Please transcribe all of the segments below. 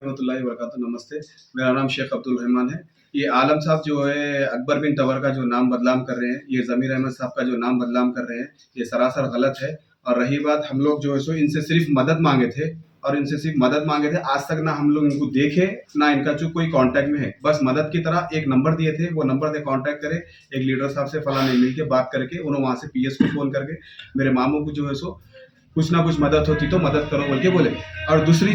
रहमतुल्लाहि व बरकातहू। नमस्ते, मेरा नाम शेख अब्दुल रहमान है। ये आलम साहब जो है अकबर बिन तबर का जो नाम बदनाम कर रहे हैं, ये ज़मीर अहमद साहब का जो नाम बदनाम कर रहे हैं, ये सरासर गलत है। और रही बात, हम लोग जो है सो इनसे सिर्फ मदद मांगे थे और इनसे सिर्फ मदद मांगे थे। आज तक ना हम लोग इनको देखे ना इनका जो कोई कांटेक्ट में है। बस मदद की तरह एक नंबर दिए थे, वो नंबर से कांटेक्ट करे, एक लीडर साहब से फलाने मिल के बात करके उन्होंने वहाँ से पीएस को फ़ोन करके मेरे मामू को जो है सो कुछ ना कुछ मदद होती तो मदद करो बोल के बोले। और दूसरी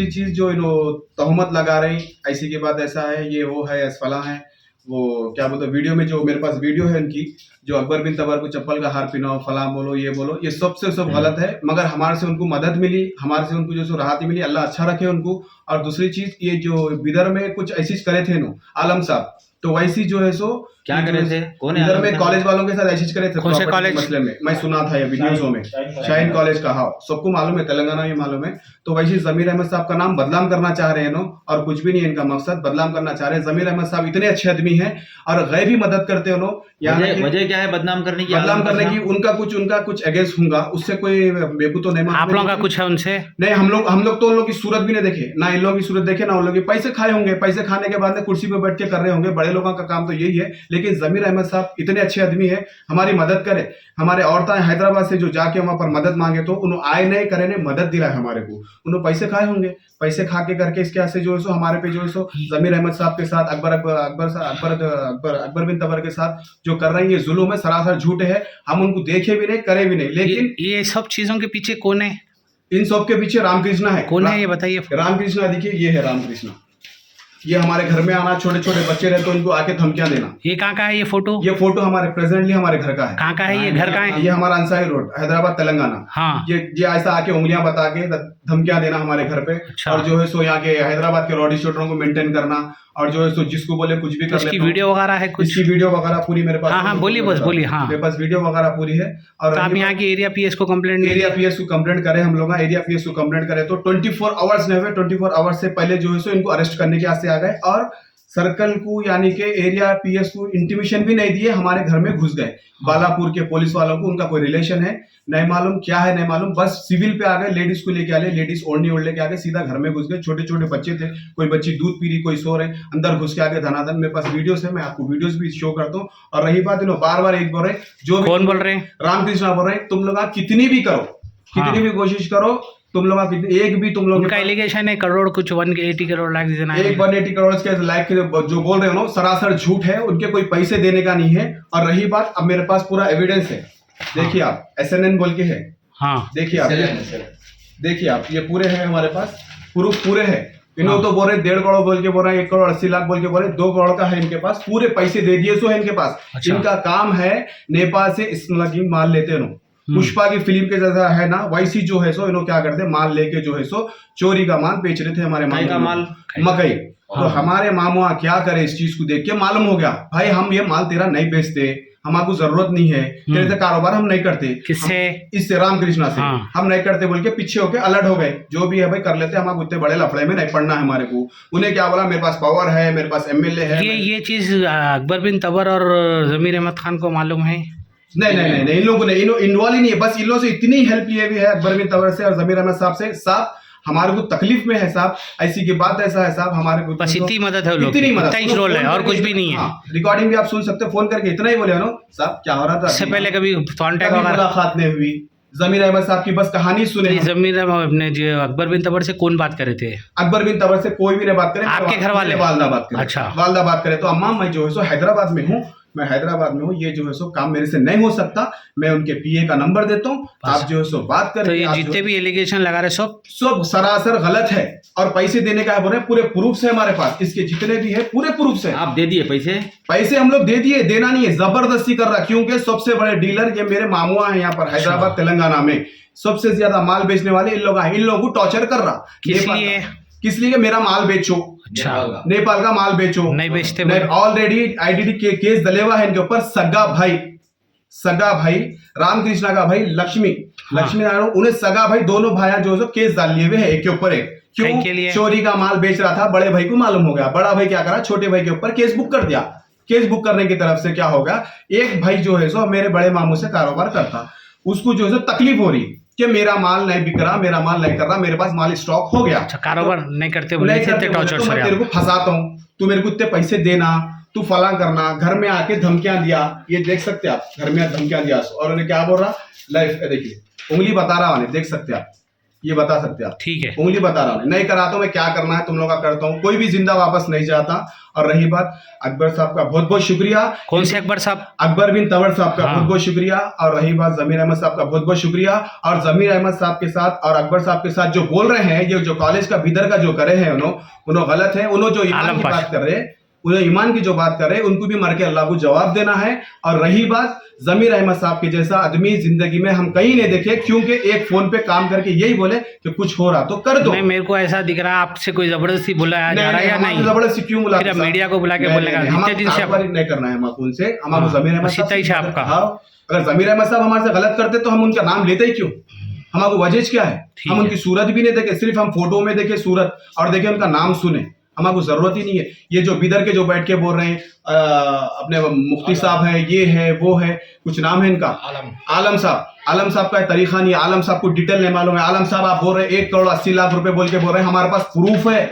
चीज़ जो इन्हों तहमत लगा रही, ऐसी की बात ऐसा है, ये वो है, फला है, वो क्या बोलते वीडियो में, जो मेरे पास वीडियो है इनकी, जो अकबर बिन तबर को चप्पल का हार पहनाओ, फला बोलो, ये बोलो, ये सब से सब गलत है। मगर हमारे से उनको मदद मिली, हमारे से उनको जो सो राहत मिली, अल्लाह अच्छा रखे उनको। और दूसरी चीज़, ये जो बिदर में कुछ ऐसी करे थे नो आलम साहब, तो वैसी जो है सो क्या करे थे, कौन है? इधर में कॉलेज वालों के साथ ऐसी करे थे। कौन से कॉलेज मसले में मैं सुना था ये वीडियोज़ों में, शाहीन कॉलेज का, हाँ सबको मालूम है, तेलंगाना में मालूम है। तो वैसे ज़मीर अहमद साहब का नाम बदनाम करना चाह रहे हैं नो, और कुछ भी नहीं इनका मकसद, बदनाम करना चाह रहे हैं। ज़मीर अहमद साहब इतने अच्छे आदमी हैं और गैबी मदद करते हो नो। वजह क्या है बदनाम करने की? उनका कुछ अगेंस्ट होगा, उससे कोई बेकू तो नहीं। आप लोगों का कुछ है उनसे? नहीं, हम लोग तो उन लोग की सूरत भी नहीं देखे, ना इन लोगों की सूरत देखे, ना उन लोग के पैसे खाए होंगे। पैसे खाने के बाद में कुर्सी पे बैठ के कर रहे होंगे, बड़े लोगों का काम तो यही है। लेकिन ज़मीर अहमद साहब इतने अच्छे आदमी है, हमारी मदद करे। हमारे औरतें हैदराबाद से जो जाके वहां पर मदद मांगे तो उन्होंने आए नहीं करे ने मदद दिलाए हमारे को। उन्होंने पैसे खाए होंगे, पैसे खा के करके इसके से जो है सो हमारे पे जो है सो ज़मीर अहमद साहब के साथ अकबर बिन तबर के साथ जो कर रहे हैं, ये जुल्म है, सरासर झूठ है। हम उनको देखे भी नहीं, करे भी नहीं। लेकिन ये सब चीजों के पीछे कौन है? इन सब के पीछे रामकृष्णा है। कौन है ये बताइए? रामकृष्णा, देखिए ये है रामकृष्णा। ये हमारे घर में आना, छोटे छोटे बच्चे रहते तो उनको आके धमकियां देना। ये कहाँ का है ये फोटो? ये फोटो हमारे प्रेजेंटली हमारे घर का है। कहाँ का है ये? घर का है? ये हमारा अंसारी रोड, हैदराबाद तेलंगाना। हाँ। ये ऐसा आके उंगलियां बता के धमकियां देना हमारे घर पे। अच्छा। और जो है सो यहाँ के हैदराबाद के रॉडी शूटरों को मेंटेन करना, और जो है सो जिसको बोले कुछ भी कर इसकी वीडियो वगैरह है कुछ? इसकी वीडियो वगैरह पूरी मेरे पास। हाँ बोलिए, बस बोलिए। हाँ, मेरे पास वीडियो वगैरह पूरी है। और तो आप यहाँ की एरिया पीएस को कंप्लेंट करें हम लोग, एरिया पीएस को कंप्लेंट करें तो 24 आवर्स नहीं हुए, 24 आवर्स से पहले जो है सो इनको अरेस्ट करने के आस्ते आ गए। और सर्कल को यानी कि एरिया पीएस को इंटीमेशन भी नहीं दिए, हमारे घर में घुस गए। बालापुर के पुलिस वालों को उनका कोई रिलेशन है नहीं मालूम, क्या है नहीं मालूम, बस सिविल पे आ गए, लेडीज को लेके आ गए, लेडीज ओढ़नी ओढ़ लेके आ गए, सीधा घर में घुस गए। छोटे छोटे बच्चे थे, कोई बच्ची दूध पी रही, कोई सो रहे, अंदर घुस के आगे धनाधन। मेरे पास वीडियोस है, मैं आपको वीडियोस भी शो करता हूँ। और रही बात, बार बार एक बोल रहे, जो कौन बोल रहे हैं? रामकृष्णा बोल रहे, तुम लोग कितनी भी करो, कितनी भी कोशिश करो, तुम लोग एक भी तुम लोग उनका एलिगेशन है करोड़ कुछ 180 करोड़ लाख देना है। 180 करोड़ के लाइक जो बोल रहे हो ना, सरासर झूठ है। उनके कोई पैसे देने का नहीं है। और रही बात, अब मेरे पास पूरा एविडेंस है। देखिए आप, SNN बोल के है। हाँ, देखिए आप, ये पूरे हैं हमारे पास, प्रूफ पूरे है। इन्हों तो बोल रहे 1.5 करोड़ बोल के बोल रहे हैं, 1 करोड़ 80 लाख बोल के बोल रहे हैं, 2 करोड़ का है इनके पास, पूरे पैसे दे दिए सो है इनके पास। अच्छा। इनका काम है नेपाल से स्मगलिंग माल लेते नो, पुष्पा की फिल्म के जैसा है ना, वैसी जो है सो इन्हों क्या करते, माल लेके जो है सो चोरी का माल बेच रहे थे हमारे माल मकई। तो हमारे मामा क्या करे, इस चीज को देख के मालूम हो गया, भाई हम ये माल तेरा नहीं बेचते, हमारे जरूरत नहीं है, तेरे से कारोबार हम नहीं करते। किससे? इससे, रामकृष्णा से। हाँ। हम नहीं करते बोल के पीछे होके अलर्ट हो गए, जो भी है भाई कर लेते, हमारे उतने बड़े लफड़े में नहीं पड़ना है हमारे को। उन्हें क्या बोला, मेरे पास पावर है, मेरे पास MLA है। ये चीज अकबर बिन तबर और ज़मीर अहमद खान को मालूम है? नहीं, इन लोगों ने इन्वॉल्व ही नहीं है। बस इन लोगों से इतनी हेल्प लिए भी है अकबर बिन तबर से और ज़मीर अहमद साहब से। साहब हमारे को तकलीफ में है साहब, ऐसी की बात ऐसा है साहब, हमारे को बस इतनी मदद है, इतनी मदद, इतना रोल है और कुछ भी नहीं है। रिकॉर्डिंग भी आप सुन सकते हो, फोन करके इतना ही बोले नो साहब क्या हो रहा था। इससे पहले कभी कांटेक्ट वगैरह मुलाकात नहीं हुई। ज़मीर अहमद साहब की बस कहानी सुने। ज़मीर अपने जो अकबर बिन तबर से कौन बात करे थे? अकबर बिन तबर से कोई भी नहीं बात करे, आपके घर वाले? वालदा बात करे। अच्छा, वालदा बात करे। तो अम्मा, मैं जो है सो हैदराबाद में हूँ, ये जो है सो काम मेरे से नहीं हो सकता, मैं उनके PA का नंबर देता हूँ, आप जो है सो बात करें। तो ये जितने भी एलिगेशन लगा रहे सब सरासर गलत है। और पैसे देने का है बोल रहे, पूरे प्रूफ है हमारे पास, इसके जितने भी है पूरे प्रूफ है। आप दे दिए पैसे हम लोग दे दिए, देना नहीं है, जबरदस्ती कर रहा। क्योंकि सबसे बड़े डीलर ये मेरे मामुआ है यहाँ पर हैदराबाद तेलंगाना में, सबसे ज्यादा माल बेचने वाले इन लोगों को टॉर्चर कर रहा। किस लिए? मेरा माल बेचो। अच्छा, नेपाल का माल बेचो, नहीं बेचते। ऑलरेडी IDD के केस दले हुआ है इनके ऊपर। सगा भाई रामकृष्णा का भाई लक्ष्मी नारायण, उन्हें सगा भाई दोनों भाई जो है केस डाल लिए हुए हैं एक के ऊपर एक। क्यों? चोरी का माल बेच रहा था, बड़े भाई को मालूम हो गया, बड़ा भाई क्या करा, छोटे भाई के ऊपर केस बुक कर दिया। केस बुक करने की तरफ से क्या होगा, एक भाई जो है सो मेरे बड़े मामू से कारोबार करता, उसको जो है तकलीफ हो रही, कि मेरा माल नहीं बिक रहा, मेरा माल नहीं कर रहा, मेरे पास माल स्टॉक हो गया। अच्छा, कारोबार नहीं करते बोले नहीं थे, करते इतने बोले, टॉर्चर तो मैं सर तेरे को फंसाता हूँ, तू मेरे को इतने पैसे देना, तू फला करना, घर में आके धमकियां दिया। ये देख सकते आप, घर में धमकियां दिया और उन्हें क्या बोल रहा, लाइफ देखिए उंगली बता रहा उन्हें, देख सकते आप, ये बता सकते आप, ठीक है। उंगली बता रहा हूँ, नहीं कराता हूँ मैं, क्या करना है तुम लोग का करता हूँ, कोई भी जिंदा वापस नहीं जाता। और रही बात अकबर साहब का बहुत बहुत शुक्रिया। कौन से अकबर साहब? अकबर बिन तवर साहब का हाँ। बहुत बहुत शुक्रिया। और रही बात जमीर अहमद साहब का बहुत बहुत शुक्रिया। और जमीर अहमद साहब के साथ और अकबर साहब के साथ जो बोल रहे हैं, ये जो कॉलेज का बिदर का जो करे हैं उन्होंने गलत है। उन्होंने जो ईमान की बात कर रहे हैं, उन्हें ईमान की जो बात कर रहे हैं, उनको भी मर के अल्लाह को जवाब देना है। और रही बात जमीर अहमद साहब के जैसा आदमी जिंदगी में हम कहीं नहीं देखे, क्योंकि एक फोन पे काम करके यही बोले कि कुछ हो रहा तो कर दो। नहीं, मेरे को ऐसा दिख रहा है आपसे कोई जबरदस्ती बुलाया जा रहा है या नहीं? जबरदस्ती क्यों बुला, फिर मीडिया को बुला के बोलने का इतने दिन से नहीं करना है हमारे उनसे, हमारे जमीर अहमद साहब का। अगर जमीर अहमद साहब हमारे से गलत करते तो हम उनका नाम लेते ही क्यों? हमारे वजह क्या है? हम उनकी सूरत भी नहीं देखे, सिर्फ हम फोटो में देखे सूरत और देखे उनका नाम सुने, हमारे जरूरत ही नहीं है। ये जो बिदर के जो बैठ के बोल रहे हैं अपने मुफ्ती साहब है, ये है वो है, कुछ नाम है इनका, आलम साहब का तरीका नहीं है। आलम साहब को डिटेल नहीं मालूम है। आलम साहब आप बोल रहे हैं 1 करोड़ 80 लाख रुपए बोल के बोल रहे हैं, हमारे पास प्रूफ है,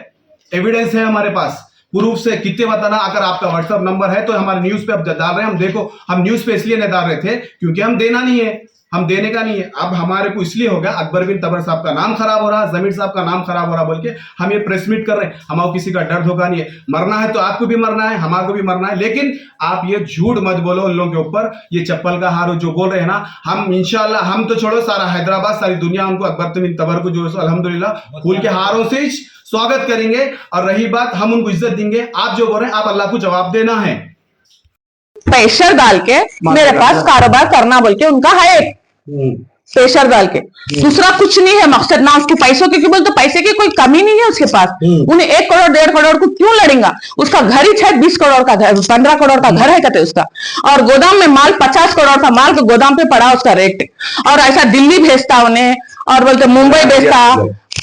एविडेंस है हमारे पास, प्रूफ से कितने बताना। अगर आपका व्हाट्सएप नंबर है तो हमारे न्यूज पे आप डाल रहे हैं, हम देखो, हम न्यूज पे इसलिए नहीं डाल रहे थे क्योंकि हम देना नहीं है, हम देने का नहीं है। अब हमारे को इसलिए हो गया अकबर बिन तबर साहब का नाम खराब हो रहा, जमीर साहब का नाम खराब हो रहा बोल के हम ये प्रेस मीट कर रहे हैं। हमारे किसी का डर धोखा नहीं है, मरना है तो आपको भी मरना है, हमारे को भी मरना है, लेकिन आप ये झूठ मत बोलो उन लोगों के ऊपर। ये चप्पल का हार जो बोल रहे हैं ना, हम इंशाल्लाह, हम तो छोड़ो सारा हैदराबाद, सारी दुनिया उनको अकबर बिन तबर को जो अल्हम्दुलिल्लाह फूल के हारों से स्वागत करेंगे। और रही बात, हम उनको इज्जत देंगे। आप जो बोल रहे हैं, आप अल्लाह को जवाब देना है। प्रेशर डाल के मेरे पास कारोबार करना बोल के उनका है, प्रेशर डाल के, दूसरा कुछ नहीं है मकसद ना उसके पैसों के, क्यों बोलते पैसे की कोई कमी नहीं है उसके पास। उन्हें 1 करोड़ 1.5 करोड़ को क्यों लड़ेगा? उसका घर ही है 20 करोड़ का घर, 15 करोड़ का घर है कहते उसका, और गोदाम में माल 50 करोड़ का माल तो गोदाम पे पड़ा उसका रेट। और ऐसा दिल्ली भेजता उन्हें, और बोलते मुंबई भेजता,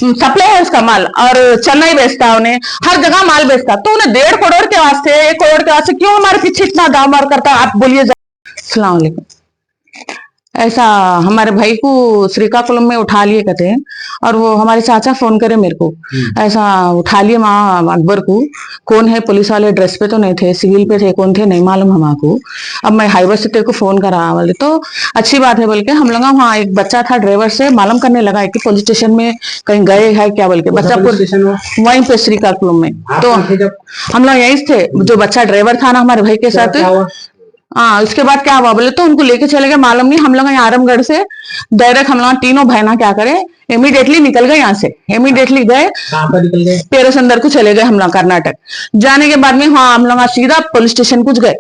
सप्लाई है उसका माल, और चेन्नई बेचता, उन्हें हर जगह माल बेचता। तो उन्हें 1.5 करोड़ के वास्ते 1 करोड़ के वास्ते क्यों हमारे पीछे इतना दाम मार करता? आप बोलिए। अस्सलाम वालेकुम। ऐसा हमारे भाई को श्रीकाकुलम में उठा लिए कहते हैं, और वो हमारे चाचा फोन करे मेरे को, ऐसा उठा लिए माँ अकबर को। कौन है? पुलिस वाले ड्रेस पे तो नहीं थे, सिविल पे थे, कौन थे नहीं मालूम हमारे। अब मैं हाईवे से तेरे को फोन करा बोले तो अच्छी बात है बोल के हम लोग वहाँ एक बच्चा था ड्राइवर से मालूम करने लगा कि पुलिस स्टेशन में कहीं गए है क्या बोल के। बच्चा वहीं पे श्रीकाकुलम में, तो हम लोग यही थे, जो बच्चा ड्राइवर था ना हमारे भाई के साथ। हाँ, उसके बाद क्या हुआ बोले तो उनको लेके चले गए, मालूम नहीं। हम लोग यहाँ आरामगढ़ से डायरेक्ट हम लोग तीनों बहना क्या करे, इमीडिएटली निकल गए यहाँ से, इमीडिएटली गए पेरसंदर को चले गए हम लोग कर्नाटक। जाने के बाद में हाँ हम लोग सीधा पुलिस स्टेशन कुछ गए।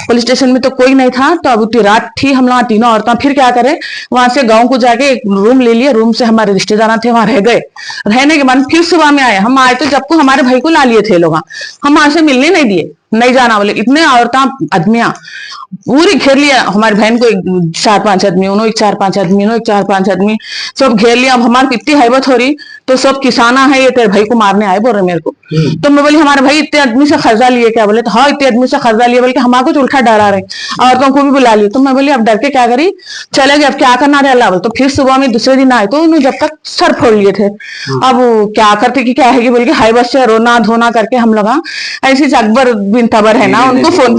पुलिस स्टेशन में तो कोई नहीं था, तो अब उतनी रात थी, हम लोग तीनों औरतें फिर क्या करे, वहां से गाँव को जाके एक रूम ले लिए, रूम से हमारे रिश्तेदार थे वहां रह गए। रहने के बाद फिर सुबह में आए, हम आए तो जबको हमारे भाई को ला लिए थे लोग, हम वहां से मिलने नहीं दिए, नहीं जाना बोले। इतने औरतें आदमियां पूरी घेर लिया हमारी बहन को, 4-5 आदमी, उन्होंने 4-5 आदमी, उन्होंने 4-5 आदमी, सब घेर लिया। अब हमारी इतनी हैबत हो रही, तो सब किसाना है ये तेरे भाई को मारने आए बोल रहे मेरे को। तो मैं बोली हमारे भाई इतने आदमी से कर्जा लिए क्या? बोले तो हाँ इतने आदमी से कर्जा लिए, बोल के हमारे को उल्टा डरा रहे, औरतों को भी बुला लिए। तो मैं बोली अब डर के क्या करी, चले गए, अब क्या करना रहे अल्लाह। तो फिर सुबह में दूसरे दिन आए तो उन्होंने जब तक सर फोड़ लिए थे। अब क्या करते कि क्या है बोल के हाईबत से रोना धोना करके हम लोग ऐसे अकबर बिन तबर है ना उनको फोन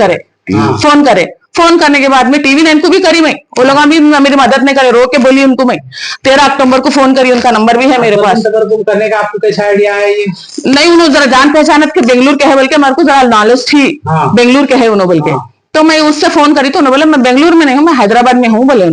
करे। फोन करने के बाद में टीवी 9 को भी करी मैं, वो लोग भी मेरी मदद नहीं करे, रो के बोली उनको मैं 13 अक्टूबर को फोन करी, उनका नंबर भी है मेरे पास। करने का आपको कैसा आइडिया है? नहीं उन्होंने जरा जान पहचानत के बेंगलुरु के है बोल के, मेरे को जरा नॉलेज थी बेंगलुरु के है उन्होंने बोल के। तो मैं उससे फोन करी तो उन्होंने बोला मैं बेंगलुरु में नहीं हूँ, मैं हैदराबाद में हूँ बोले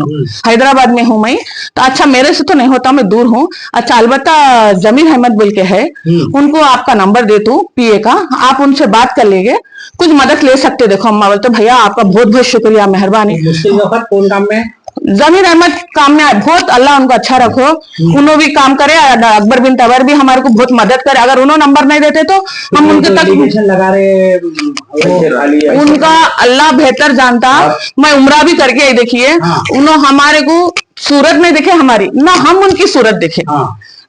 हैदराबाद में हूँ मैं। तो अच्छा मेरे से तो नहीं होता, मैं दूर हूँ। अच्छा अलबत्ता जमीर अहमद बोल के है, उनको आपका नंबर दे तू पीए का, आप उनसे बात कर लेंगे, कुछ मदद ले सकते। देखो अम्मा बोलते भैया आपका बहुत बहुत शुक्रिया, मेहरबानी। कौन काम में? जमीर अहमद काम में आए, बहुत अल्लाह उनको अच्छा रखो, उन्होंने भी काम करे, अकबर बिन तबर भी हमारे को बहुत मदद करे। अगर उन्होंने नंबर नहीं देते तो हम उनके तक लगा रहे, उनका अल्लाह बेहतर जानता। मैं उम्रा भी करके आई, देखिए उन्होंने हमारे को सूरत नहीं देखे हमारी, ना हम उनकी सूरत देखे,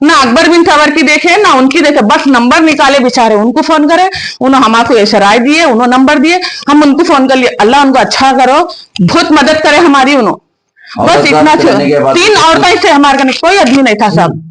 ना अकबर बिन तबर की देखे ना उनकी देखे, बस नंबर निकाले बेचारे, उनको फोन करे, उन्होंने हमारे को ऐसे राय दिए, उन्होंने नंबर दिए, हम उनको फोन कर लिए। अल्लाह उनको अच्छा करो, बहुत मदद करे हमारी उन्होंने। बस इतना था। 3 औरतें से हमारे कने कोई आदमी नहीं था साहब।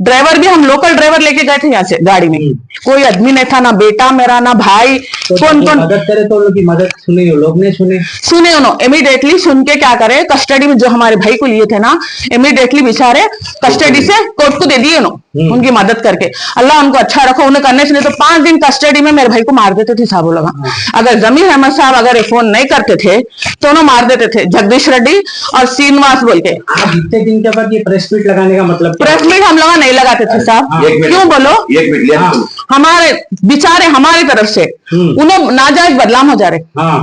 ड्राइवर भी हम लोकल ड्राइवर लेके गए थे यहाँ से गाड़ी में, कोई आदमी नहीं था, ना बेटा मेरा ना भाई। तो कौन कौन मदद करे तो उनकी मदद सुनी, लोग नहीं सुने। सुने उन्होंने इमीडिएटली सुन के क्या करे, कस्टडी में जो हमारे भाई को लिए थे ना, इमीडिएटली बेचारे कस्टडी से कोर्ट को दे दिए उन्होंने, उनकी मदद करके। अल्लाह उनको अच्छा रखो, उन्हें करने से नहीं तो 5 दिन कस्टडी में मेरे भाई को मार देते थे साहब वो लोग। अगर जमीर अहमद साहब अगर फोन नहीं करते थे तो उन्हें मार देते थे, जगदीश रेड्डी और श्रीनिवास बोल के। आप इतने दिन के बाद ये प्रेस मीट लगाने का मतलब? प्रेस मीट हम लोग नहीं लगाते थे साहब। क्यों बोलो? हमारे बेचारे हमारी तरफ से उन्हें नाजायज बदनाम हो जा रहे।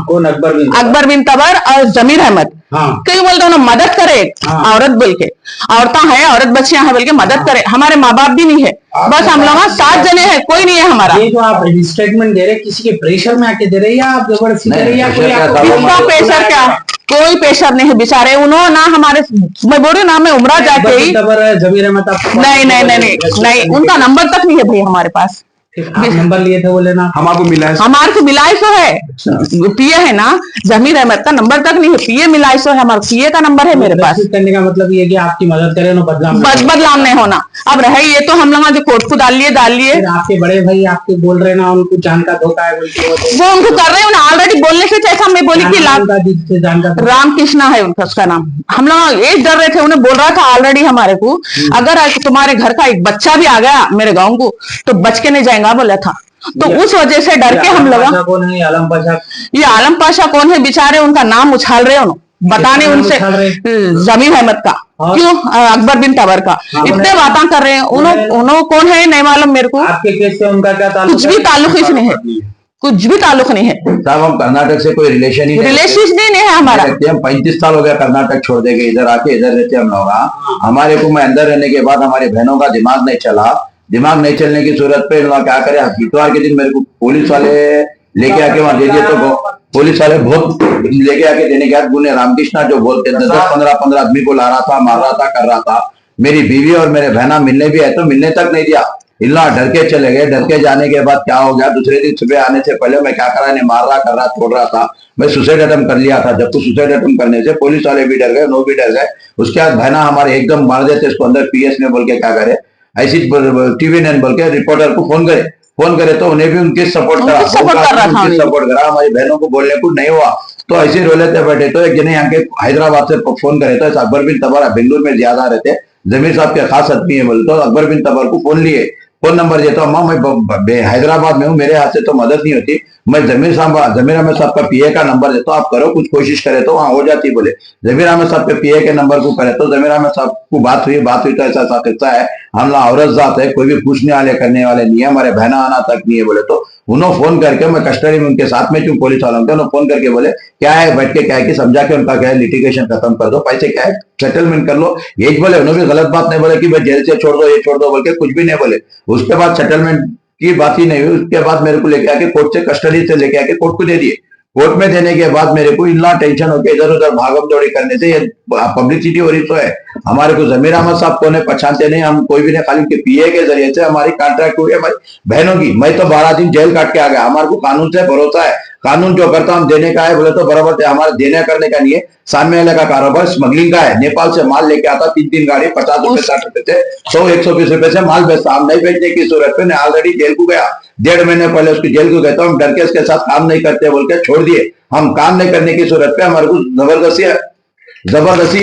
कौन? अकबर बिन तबर और जमीर अहमद। क्यों बोलते उन्हें मदद करे, औरत बोल के, औरतें हैं, औरत बच्चियां हैं बोल के मदद करे। हमारे माँ बाप भी नहीं है, बस हम लोग 7 जने हैं, कोई नहीं है हमारा। ये जो आप स्टेटमेंट दे रहे, किसी के प्रेशर में आके दे रहे या आप जबरदस्ती दे रहे या कोई किसका प्रेशर? क्या कोई प्रेशर नहीं है बेचारे। उन्होंने ना हमारे, मैं बोल रही हूँ ना, मैं उमरा जाके ही जमीर अहमद नहीं, उनका नंबर तक नहीं है भाई हमारे पास। आप नंबर लिए थे बोले ना? हमारे को मिलाइसो है, पीए है ना, जमीर अहमद का नंबर तक नहीं है, पीए मिलाइसो है, हमारे पीए का नंबर है मेरे पास। करने का मतलब ये कि आपकी मदद करें ना, बदलाव नहीं होना। अब रहे ये तो हम लोग जो कोर्ट को डाल लिए। आपके बड़े भाई आपके बोल रहे ना, उनको जान का धोखा है बोल के वो उनको कर रहे हैं, ऑलरेडी बोलने से ऐसा मैं बोली कि रामकृष्णा है उनका, उसका नाम। हम लोग एक डर रहे थे, उन्हें बोल रहा था ऑलरेडी हमारे को, अगर तुम्हारे घर का एक बच्चा भी आ गया मेरे गाँव को तो बच के नहीं जाएगा बोला था। तो उस वजह से डर के हम लोग। कौन है आलम पाशा? ये आलम पाशा कौन है बेचारे, उनका नाम उछाल रहे हो बताने उनसे। जमीर अहमद का, क्यों अकबर बिन तबर का, इतने बातें कर रहे हैं। उन्होंने कौन है नहीं मालूम मेरे को। आपके केस से उनका क्या ताल्लुक? कुछ भी ताल्लुक इसमें है, कुछ भी ताल्लुक नहीं है साहब। हम कर्नाटक से कोई रिलेशन ही नहीं है हमारा। हम 35 साल हो गया कर्नाटक छोड़ देंगे, इधर आके इधर रहते हम लोग। हमारे को मैं अंदर रहने के बाद हमारी बहनों का दिमाग नहीं चला। दिमाग नहीं चलने की सूरत पे क्या करे, इतवार के दिन मेरे को पुलिस वाले लेके आके वहां दे दिए। तो पुलिस वाले बहुत लेके आके देने के बाद गुने रामकृष्णा जो बोलते 10-15 आदमी को ला रहा था, मार रहा था, कर रहा था। मेरी बीवी और मेरे बहना मिलने भी आए तो मिलने तक नहीं दिया, इल्ला डर के चले गए। डर के जाने के बाद क्या हो गया, दूसरे दिन सुबह आने से पहले मैं क्या करा, नहीं मार रहा, कर रहा, छोड़ रहा था। मैं सुसाइड अटेम्प्ट कर लिया था। जब तो सुसाइड अटेम्प्ट करने से पुलिस वाले भी डर गए, नो भी डर गए। उसके बाद बहना हमारे एकदम मार देते इसको अंदर PS में बोल के क्या करे, ऐसी TV 9 बोल के रिपोर्टर को फोन करे तो उन्हें भी उनके सपोर्ट करा, हमारी बहनों को बोलने को नहीं हुआ। तो ऐसे रो लेते बैठे। तो एक जने यहाँ के हैदराबाद से फोन करे तो अकबर बिन तबर बेंगलुरु में ज्यादा रहते, जमीर साहब के खास आदमी है बोले। तो अकबर बिन तबर को फोन लिए, फोन नंबर दिया। तो अम्मा मैं हैदराबाद में हूँ, मेरे हाथ से तो मदद नहीं होती, मैं जमीर अहमद साहब का PA का नंबर देता हूँ, आप करो कुछ कोशिश करे तो वहां हो जाती। बोले जमीर अहमद साहब के PA के नंबर को करे तो जमीर अहमद साहब को बात हुई तो ऐसा है, हम लोग औरत जात है, कोई भी पूछने वाले करने वाले नहीं है, हमारे बहना आना तक नहीं है बोले। तो उन्होंने फोन करके, मैं कस्टडी में उनके साथ में क्यों पुलिस वालों के, उन्होंने फोन करके बोले क्या है, बैठ के क्या है कि समझा के उनका क्या है, लिटिगेशन खत्म कर दो, पैसे क्या है सेटलमेंट कर लो, यही बोले। उन्होंने भी गलत बात नहीं बोले कि भाई जेल से छोड़ दो, ये छोड़ दो बोल के, कुछ भी नहीं बोले। उसके बाद सेटलमेंट की बात ही नहीं हुई। उसके बाद मेरे को लेके आके कोर्ट से, कस्टडी से लेके आके कोर्ट को दे दिए। कोर्ट में देने के बाद मेरे को इतना टेंशन हो गया, इधर उधर भागम दौड़ी करने से पब्लिसिटी हो रही तो है। हमारे को जमीर अहमद साहब को पहचानते नहीं, हम कोई भी नहीं, खाली उनके PA के जरिए से हमारी कॉन्ट्रैक्ट हुई है हमारी बहनों की। मैं तो 12 दिन जेल काट के आ गया। हमारे को कानून से भरोसा है, कानून जो करता हम देने का है बोले तो बराबर है, हमारे देने करने का नहीं है। सामने वाले का कारोबार स्मगलिंग का है, नेपाल से माल लेके आता 3 गाड़ी 50 रुपए 60 रुपए से 100-120 रुपए से माल बेचता। हम नहीं बेचने की सूरत पे ऑलरेडी जेल को गया, 1.5 महीने पहले उसकी जेल को गया। तो हम डर के उसके साथ काम नहीं करते बोल के छोड़ दिए। हम काम नहीं करने की सूरत पे हमारे को जबरदस्ती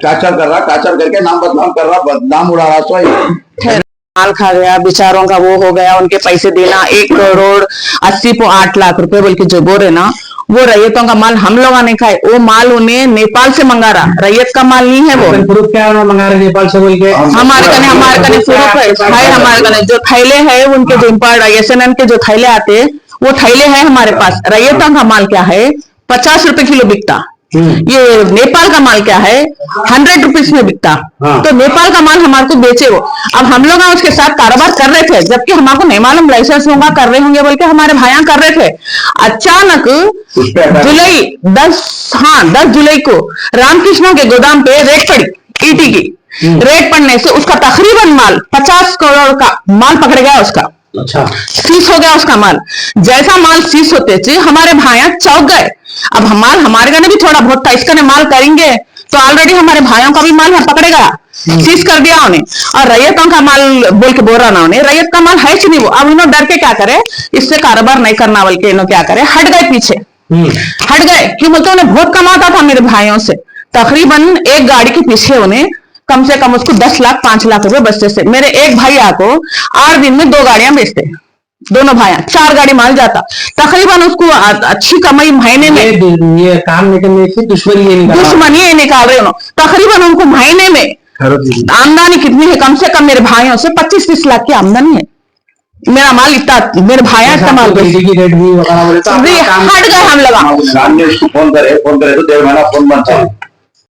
टार्चर कर रहा, टार्चर करके नाम बदनाम कर रहा, बदनाम उड़ा रहा। तो माल खा गया बेचारों का, वो हो गया, उनके पैसे देना 1 करोड़ 80.8 लाख रुपए बोल के जो बोल रहे ना, वो रैयतों का माल हम लोग ने खाए। वो माल उन्हें नेपाल से मंगा रहा, रैयत का माल नहीं है वो। प्रूफ क्या है मंगा रहे नेपाल से बोल के? हमारे कने प्रूफ है, हमारे कने जो थैले है उनके जो इम्पोर्ट SNN के जो थैले आते वो थैले है हमारे पास। रैयतों का माल क्या है 50 रुपए किलो बिकता, ये नेपाल का माल क्या है 100 रुपीज में बिकता। तो नेपाल का माल हमारे को बेचे वो। अब हम लोग उसके साथ कारोबार कर रहे थे, जबकि हमारे नहीं मालूम लाइसेंस होगा, कर रहे होंगे बोल के हमारे भाइयां कर रहे थे। अचानक जुलाई 10 जुलाई को रामकृष्ण के गोदाम पे रेड पड़ी, ET की रेड पड़ने से उसका तकरीबन माल 50 करोड़ का माल पकड़ गया उसका। अच्छा सीज हो गया उसका माल। जैसा माल सीज होते थे हमारे भाइयां चौंक गए। अब माल हमारे का भी थोड़ा बहुत था, इसका माल करेंगे तो ऑलरेडी हमारे भाइयों का भी माल है पकड़े गया, सीज कर दिया उन्हें। और रैयतों का माल बोल के बोल रहा ना उन्हें, रैयत का माल है कि नहीं वो। अब इन्होंने डर के क्या करे, इससे कारोबार नहीं करना बोल के इन्होंने क्या करे, हट गए पीछे, हट गए। क्यों बोलते उन्हें बहुत कमाता था मेरे भाइयों से। तकरीबन एक गाड़ी के पीछे उन्हें कम से कम उसको 10 लाख 5 लाख रुपए बचते से। मेरे एक भैया को 8 दिन में 2 गाड़ियां बेचते, दोनों भाइयां 4 गाड़ी माल जाता। तकरीबन उसको अच्छी कमाई महीने में, ये काम नहीं करने से दुश्मनी ये निकाल रहे उन्होंने। तकरीबन उनको महीने में आमदनी कितनी है, कम से कम मेरे भाइयों से 25-30 लाख की आमदनी है। मेरा माल इतना, मेरे भाइयां इतना माल बेचते। की रेट भी हट गए हम लोग। फोन करे तो 1.5 महीना फोन बंद था।